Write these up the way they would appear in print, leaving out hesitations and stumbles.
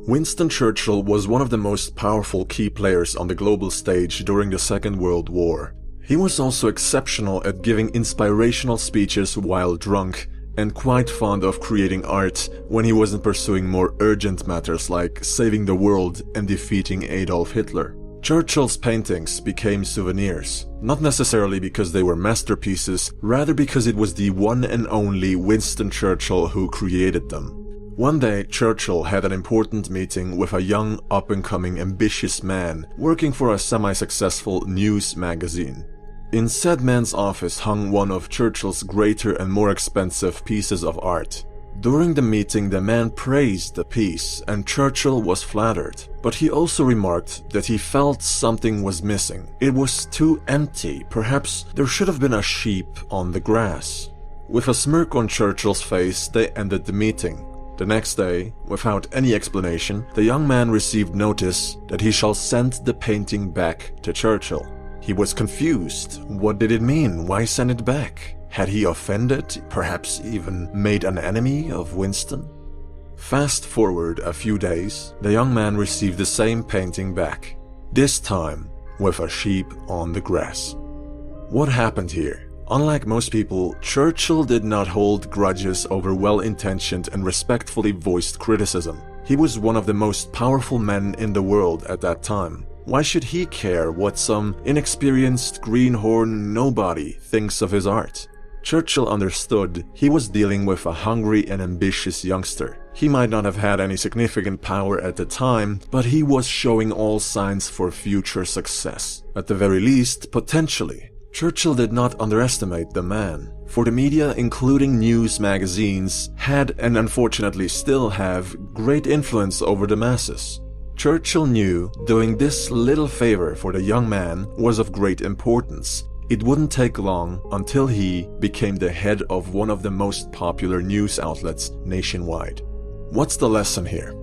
Winston Churchill was one of the most powerful key players on the global stage during the Second World War. He was also exceptional at giving inspirational speeches while drunk, and quite fond of creating art when he wasn't pursuing more urgent matters like saving the world and defeating Adolf Hitler. Churchill's paintings became souvenirs, not necessarily because they were masterpieces, rather because it was the one and only Winston Churchill who created them. One day, Churchill had an important meeting with a young, up-and-coming, ambitious man working for a semi-successful news magazine. In said man's office hung one of Churchill's greater and more expensive pieces of art. During the meeting, the man praised the piece, and Churchill was flattered. But he also remarked that he felt something was missing. It was too empty. Perhaps there should have been a sheep on the grass. With a smirk on Churchill's face, they ended the meeting. The next day, without any explanation, the young man received notice that he shall send the painting back to Churchill. He was confused. What did it mean? Why send it back? Had he offended, perhaps even made an enemy of Winston? Fast forward a few days, the young man received the same painting back, this time with a sheep on the grass. What happened here? Unlike most people, Churchill did not hold grudges over well-intentioned and respectfully voiced criticism. He was one of the most powerful men in the world at that time. Why should he care what some inexperienced greenhorn nobody thinks of his art? Churchill understood he was dealing with a hungry and ambitious youngster. He might not have had any significant power at the time, but he was showing all signs for future success. At the very least, potentially. Churchill did not underestimate the man, for the media, including news magazines, had and unfortunately still have great influence over the masses. Churchill knew doing this little favor for the young man was of great importance. It wouldn't take long until he became the head of one of the most popular news outlets nationwide. What's the lesson here?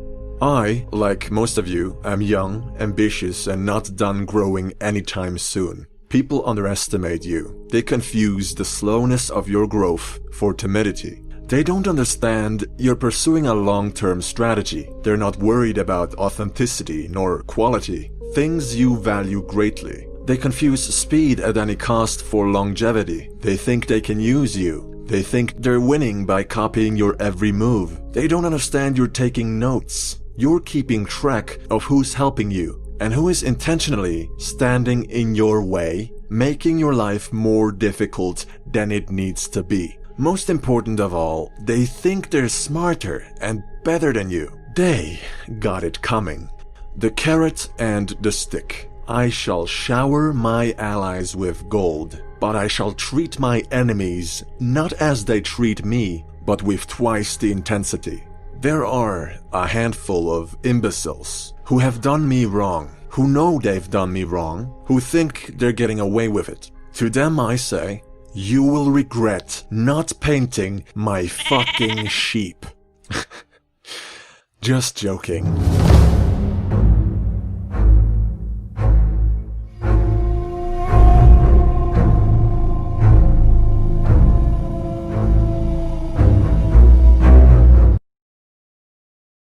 I, like most of you, am young, ambitious, and not done growing anytime soon. People underestimate you. They confuse the slowness of your growth for timidity. They don't understand you're pursuing a long-term strategy. They're not worried about authenticity nor quality, things you value greatly. They confuse speed at any cost for longevity. They think they can use you. They think they're winning by copying your every move. They don't understand you're taking notes. You're keeping track of who's helping you and who is intentionally standing in your way, making your life more difficult than it needs to be. Most important of all, they think they're smarter and better than you. They got it coming. The carrot and the stick. I shall shower my allies with gold, but I shall treat my enemies not as they treat me, but with twice the intensity. There are a handful of imbeciles who have done me wrong, who know they've done me wrong, who think they're getting away with it. To them I say, you will regret not painting my fucking sheep. Just joking.